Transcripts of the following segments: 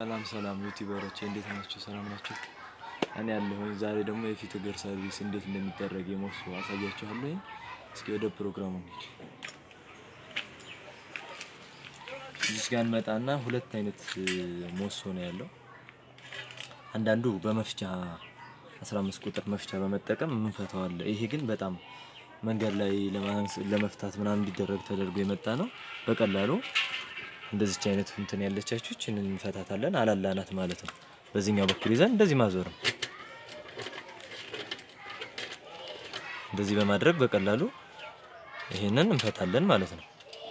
ሰላም ዩቲዩበሮች እንዴት ናችሁ? ሰላም ናችሁ? እኔ ያለሁኝ ዛሬ ደግሞ የፊት እግር ሰርቪስ እንዴት እንደሚደረግ የሞሱ አሳያችኋለሁ። እስኪ ወደ ፕሮግራሙ እንሂድ። እዚህ ጋር እንመጣና ሁለት አይነት ሞሶ ነው ያለው። አንዳንዱ በመፍቻ 15 ቁጥር መፍቻ በመጠቀም የምንፈታው አለ። ይሄ ግን በጣም መንገድ ላይ ለመፍታት ምናምን እንዲደረግ ተደርጎ የመጣ ነው። በቀላሉ እንደዚህ አይነት እንትን ያለቻችሁ እቺን እንፈታታለን። አላላናት ማለት ነው። በዚህኛው በኩል ይዘን እንደዚህ ማዞር ነው። እንደዚህ በማድረግ በቀላሉ ይሄንን እንፈታለን ማለት ነው።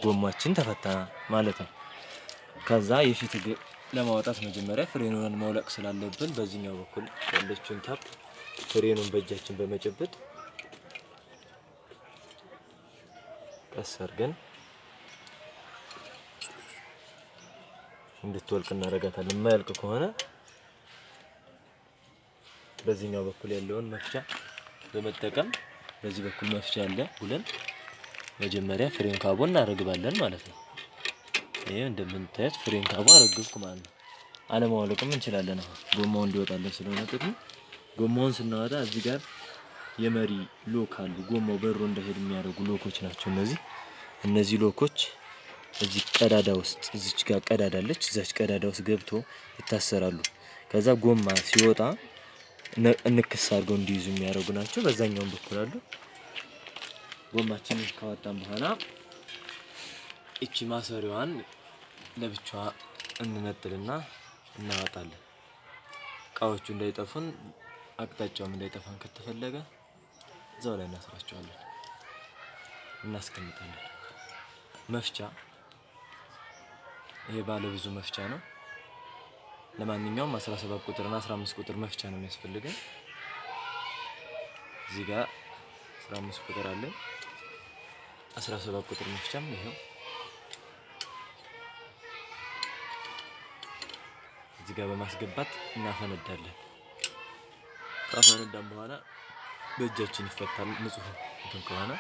ጎማችን ተፈታ ማለት ነው። ከዛ የፊት እግር ለማውጣት መጀመሪያ ፍሬኑን ማውለቅ ስላለብን በዚህኛው በኩል ያለችውን ታፕ ፍሬኑን በእጃችን በመጨበጥ ቀስ አድርገን እንድትወልቅ እናደርጋታለን። የማያልቅ ከሆነ በዚህኛው በኩል ያለውን መፍቻ በመጠቀም በዚህ በኩል መፍቻ አለ ብለን መጀመሪያ ፍሬን ካቦ እናረግባለን ማለት ነው። ይሄ እንደምታዩት ፍሬን ካቦ አረግብኩ ማለት ነው። አለማውለቅም እንችላለን። አሁን ጎማው እንዲወጣለን ስለሆነ ጥቅሙ ጎማውን ስናወጣ እዚህ ጋር የመሪ ሎክ አሉ። ጎማው በሮ እንዳይሄድ የሚያደርጉ ሎኮች ናቸው እነዚህ ሎኮች እዚህ ቀዳዳ ውስጥ እዚች ጋር ቀዳዳ አለች። እዛች ቀዳዳ ውስጥ ገብቶ ይታሰራሉ። ከዛ ጎማ ሲወጣ እንክስ አድርገው እንዲይዙ የሚያደርጉ ናቸው። በዛኛው በኩል አሉ። ጎማችንን ካወጣን በኋላ እቺ ማሰሪያዋን ለብቻዋ እንነጥልና እናወጣለን። እቃዎቹ እንዳይጠፉን አቅጣጫውም እንዳይጠፋን ከተፈለገ እዛው ላይ እናስራቸዋለን፣ እናስቀምጣለን። መፍቻ ይሄ ባለ ብዙ መፍቻ ነው። ለማንኛውም 17 ቁጥር እና 15 ቁጥር መፍቻ ነው የሚያስፈልገን። እዚህ ጋር 15 ቁጥር አለ፣ 17 ቁጥር መፍቻም ይሄው እዚህ ጋር በማስገባት እናፈነዳለን። ካፈነዳን በኋላ በእጃችን ይፈታል። ንጹህ እንትን ከሆነ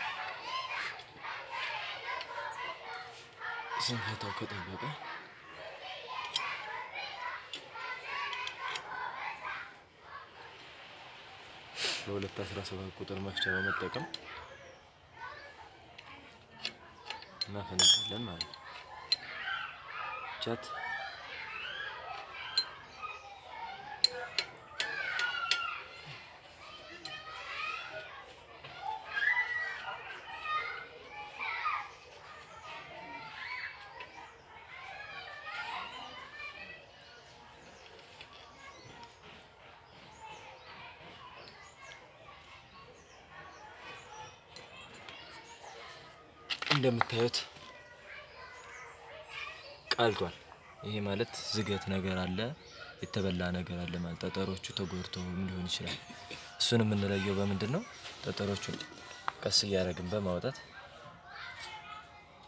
ስንፈታው ከጠበቀ ለሁለት 17 ቁጥር መፍቻ በመጠቀም እናፈነዳለን ማለት ነው። ቻት እንደምታዩት ቃልቷል። ይሄ ማለት ዝገት ነገር አለ፣ የተበላ ነገር አለ ማለት ጠጠሮቹ ተጎድተው ሊሆን ይችላል። እሱን የምንለየው በምንድነው? ጠጠሮቹን ቀስ እያደረግን በማውጣት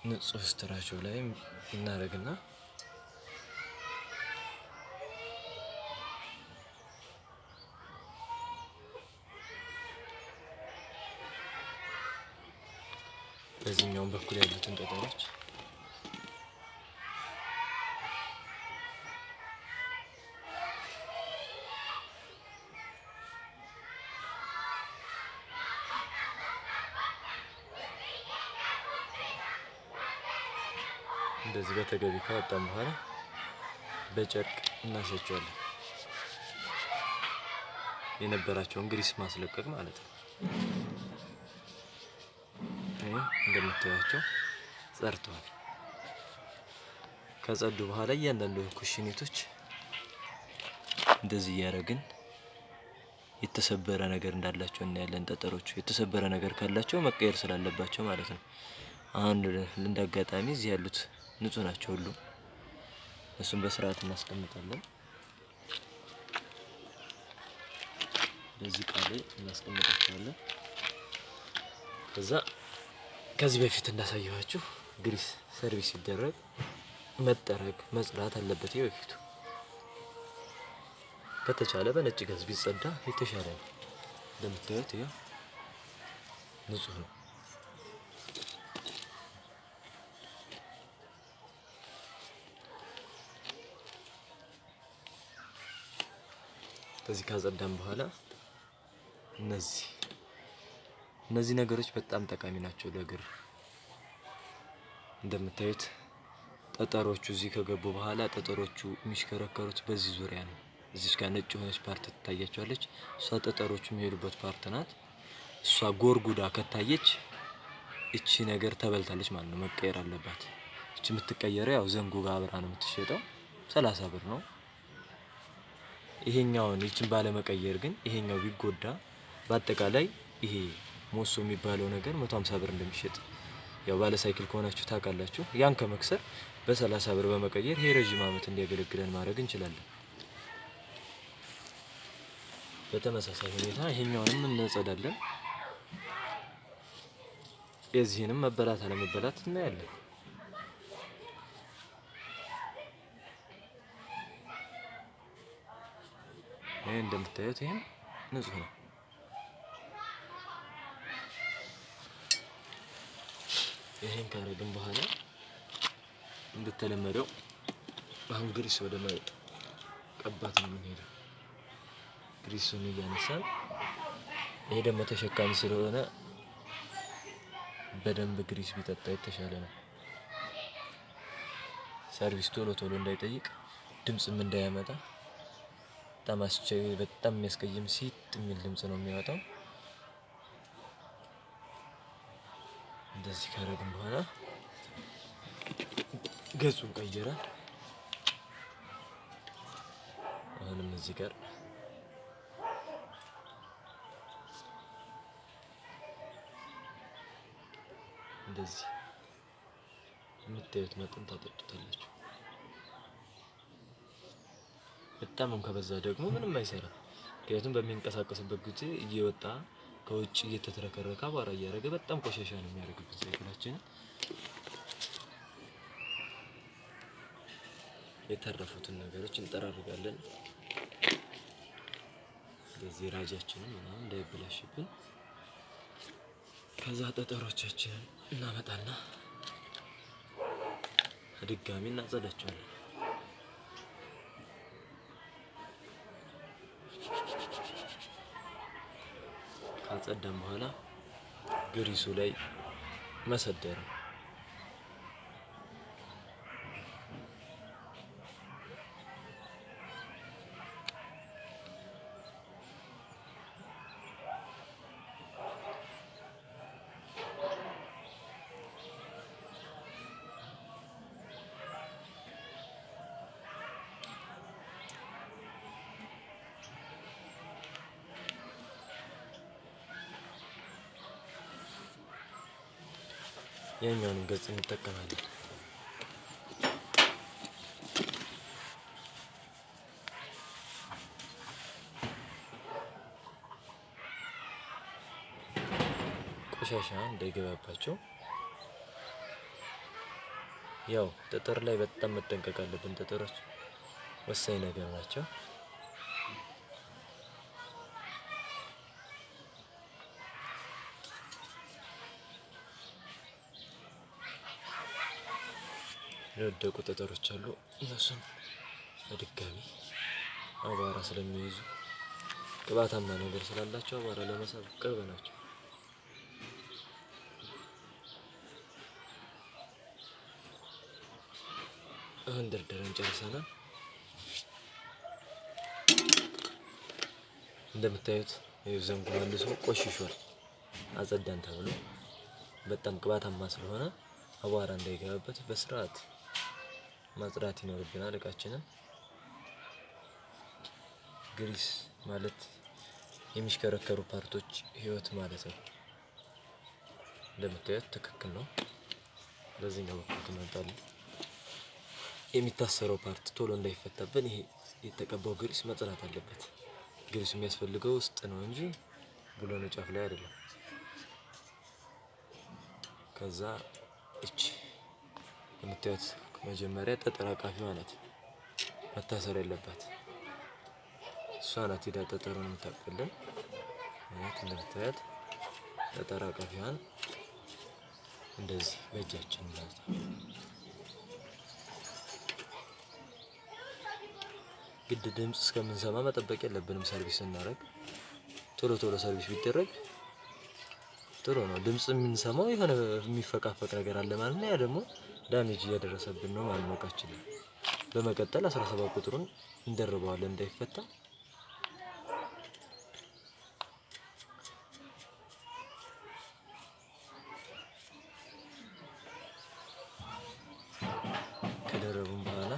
ንጹህ ስትራቸው ላይ እናደርግና በዚህኛው በኩል ያሉትን ጠጠሮች እንደዚህ በተገቢ ካወጣን በኋላ በጨርቅ እናሸቸዋለን። የነበራቸውን ግሪስ ማስለቀቅ ማለት ነው። እንደምታዩቸው ጸድተዋል። ከጸዱ በኋላ እያንዳንዱ ኩሽኒቶች እንደዚህ ያደረግን የተሰበረ ነገር እንዳላቸው እናያለን። ጠጠሮቹ የተሰበረ ነገር ካላቸው መቀየር ስላለባቸው ማለት ነው። አሁን እንዳጋጣሚ እዚህ ያሉት ንጹህ ናቸው ሁሉ። እሱን በስርዓት እናስቀምጣለን። በዚህ ቃል ላይ እናስቀምጣቸዋለን። ከዚህ በፊት እንዳሳየኋችሁ ግሪስ ሰርቪስ ሲደረግ መጠረግ መጽዳት አለበት። የበፊቱ ከተቻለ በነጭ ጋዝ ቢጸዳ የተሻለ ነው። እንደምታዩት ይሄ ንጹህ ነው። በዚህ ካጸዳን በኋላ እነዚህ ነገሮች በጣም ጠቃሚ ናቸው ለእግር። እንደምታዩት ጠጠሮቹ እዚህ ከገቡ በኋላ ጠጠሮቹ የሚሽከረከሩት በዚህ ዙሪያ ነው። እዚች ጋር ነጭ የሆነች ፓርት ትታያቸዋለች። እሷ ጠጠሮቹ የሚሄዱበት ፓርት ናት። እሷ ጎርጉዳ ከታየች እቺ ነገር ተበልታለች ማለት ነው፣ መቀየር አለባት። እቺ የምትቀየረው ያው ዘንጉ ጋር አብራ ነው የምትሸጠው፣ 30 ብር ነው። ይሄኛውን ይችን ባለመቀየር ግን ይሄኛው ቢጎዳ በአጠቃላይ ይሄ ሞሶ የሚባለው ነገር 150 ብር እንደሚሸጥ ያው ባለ ሳይክል ከሆናችሁ ታውቃላችሁ። ያን ከመክሰር በ30 ብር በመቀየር ይሄ ረጅም ዓመት እንዲያገለግለን ማድረግ እንችላለን። በተመሳሳይ ሁኔታ ይሄኛውንም እናጸዳለን። የዚህንም መበላት አለመበላት እናያለን። ይሄ እንደምታዩት ይሄም ንጹህ ነው። ይሄን ካረግን በኋላ እንደተለመደው አሁን ግሪስ ወደ መቀባት ነው የምንሄደው። ግሪሱን እያነሳን ይሄ ደግሞ ተሸካሚ ስለሆነ በደንብ ግሪስ ቢጠጣ የተሻለ ነው። ሰርቪስ ቶሎ እንዳይጠይቅ ድምጽም እንዳያመጣ በጣም የሚያስቀይም ሲጥ የሚል ድምጽ ነው የሚያወጣው። እንደዚህ ካረግን በኋላ ገጹን ቀይረን አሁንም እዚህ ጋር እንደዚህ የምታዩት መጠን ታጠጡታላችሁ። በጣም ከበዛ ደግሞ ምንም አይሰራም። ምክንያቱም በሚንቀሳቀስበት ጊዜ እየወጣ ከውጭ እየተተረከረከ አቧራ እያደረገ በጣም ቆሻሻ ነው የሚያደርግበት ሳይክላችንን። የተረፉትን ነገሮች እንጠራርጋለን። ለዚህ ራጃችንን ምናምን እንዳይበላሽብን። ከዛ ጠጠሮቻችንን እናመጣና ድጋሚ እናጸዳቸዋለን። ካጸዳን በኋላ ግሪሱ ላይ መሰደር ነው። ያኛውንም ገጽ እንጠቀማለን። ቆሻሻ እንዳይገባባቸው ያው ጠጠር ላይ በጣም መጠንቀቅ አለብን። ጠጠሮች ወሳኝ ነገር ናቸው። የወደቁ ጠጠሮች አሉ። እነሱን በድጋሚ አቧራ ስለሚይዙ ቅባታማ ነገር ስላላቸው አቧራ ለመሳብ ቅርብ ናቸው። አሁን ደርድረን ጨርሰናል። እንደምታዩት ዘንጉ መልሶ ቆሽሿል። አጸዳን ተብሎ በጣም ቅባታማ ስለሆነ አቧራ እንዳይገባበት በስርዓት ማጽዳት ይኖርብናል እቃችንን። ግሪስ ማለት የሚሽከረከሩ ፓርቶች ህይወት ማለት ነው። እንደምታዩት ትክክል ነው። በዚህኛው በኩል ከመጣልን የሚታሰረው ፓርት ቶሎ እንዳይፈታብን ይሄ የተቀባው ግሪስ መጽዳት አለበት። ግሪስ የሚያስፈልገው ውስጥ ነው እንጂ ብሎን ጫፍ ላይ አይደለም። ከዛ እቺ የምታዩት መጀመሪያ ጠጠር አቃፊዋ ናት መታሰር ያለባት። እሷ ናት ሄዳ ጠጠሩን የምታቅፍልን። እንደምታዩት ጠጠር አቃፊዋን እንደዚህ በእጃችን ማለት ነው ግድ ድምጽ እስከምንሰማ መጠበቅ የለብንም። ሰርቪስ እናደርግ ቶሎ ቶሎ ሰርቪስ ቢደረግ ጥሩ ነው። ድምጽ የምንሰማው የሆነ የሚፈቃፈቅ ነገር አለ ማለት ነው። ያ ደግሞ ዳሜጅ እያደረሰብን ነው ማለት ነው እቃችን። በመቀጠል 17 ቁጥሩን እንደርበዋለን እንዳይፈታ። ከደረቡን በኋላ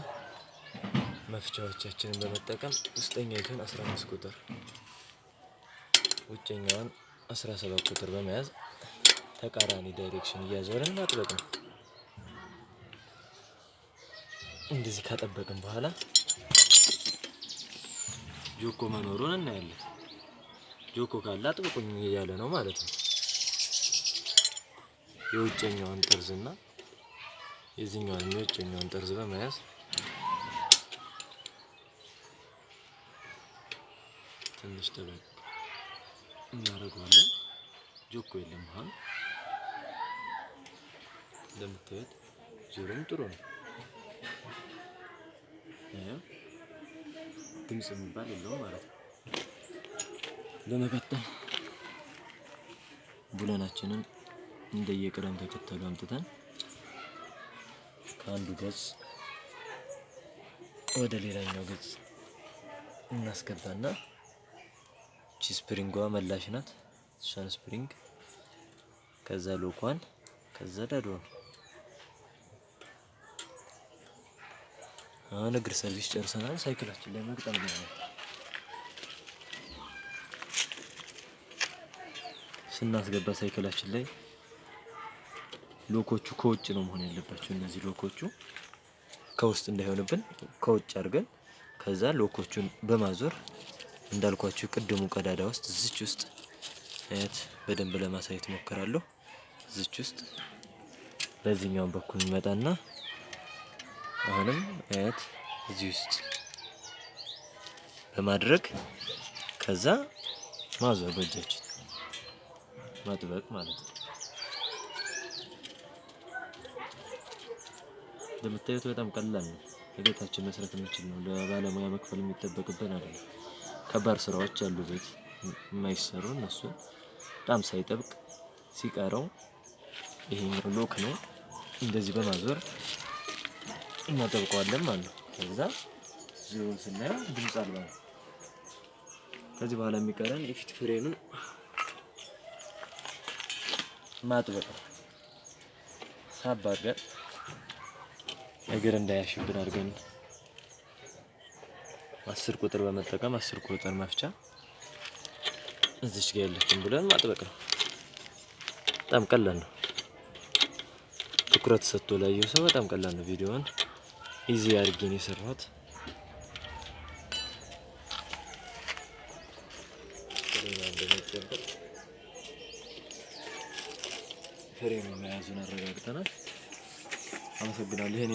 መፍቻዎቻችንን በመጠቀም ውስጠኛይቱን 15 ቁጥር ውጭኛውን 17 ቁጥር በመያዝ ተቃራኒ ዳይሬክሽን እያዞርን ማጥበቅ ነው። እንደዚህ ካጠበቅን በኋላ ጆኮ መኖሩን እናያለን። ጆኮ ካለ አጥብቁኝ እያለ ነው ማለት ነው። የውጭኛውን ጠርዝና የዚህኛውን የውጭኛውን ጠርዝ በመያዝ ትንሽ ጠበቅ እናደርገዋለን። ጆኮ የለም አሁን እንደምታዩት ዙሩም ጥሩ ነው። ድምጽ የሚባል የለውም ማለት ነው። በመቀጠል ቡለናችንን እንደየቅደም ተከተሉ አምጥተን ከአንዱ ገጽ ወደ ሌላኛው ገጽ እናስገባና እቺ ስፕሪንጓ መላሽ ናት። እሷን ስፕሪንግ ከዛ ሎኳን ከዛ ዳዶን አሁን እግር ሰርቪስ ጨርሰናል። ሳይክላችን ላይ መግጠም ነው። ስናስገባ ሳይክላችን ላይ ሎኮቹ ከውጭ ነው መሆን ያለባቸው። እነዚህ ሎኮቹ ከውስጥ እንዳይሆንብን ከውጭ አድርገን ከዛ ሎኮቹን በማዞር እንዳልኳችሁ ቅድሙ ቀዳዳ ውስጥ እዚች ውስጥ አያት በደንብ ለማሳየት ሞክራለሁ። እዚች ውስጥ በዚህኛው በኩል እንመጣና አሁንም አያት እዚህ ውስጥ በማድረግ ከዛ ማዞር በእጃችን ማጥበቅ ማለት ነው። እንደምታዩት በጣም ቀላል ነው። በቤታችን መስራት የምንችል ነው። ለባለሙያ መክፈል የሚጠበቅብን አይደለም። ከባድ ስራዎች አሉ ቤት የማይሰሩ እነሱ በጣም ሳይጠብቅ ሲቀረው ይሄኛው ሎክ ነው እንደዚህ በማዞር እናጠብቀዋለን ማለት ነው። ከዛ ዙሩን ስናየው ድምጽ አልባ ነው። ከዚህ በኋላ የሚቀረን የፊት ፍሬኑን ማጥበቅ ነው። ሳብ አድርገን እግር እንዳያሽብን አድርገን 10 ቁጥር በመጠቀም 10 ቁጥር መፍቻ እዚች ጋር ያለችን ብለን ማጥበቅ ነው። በጣም ቀላል ነው። ትኩረት ሰጥቶ ላየው ሰው በጣም ቀላል ነው። ቪዲዮውን ኢዚ አድርጌ ነው የሰራሁት። ፍሬም መያዙን አረጋግጠናል። አመሰግናለሁ። ይሄን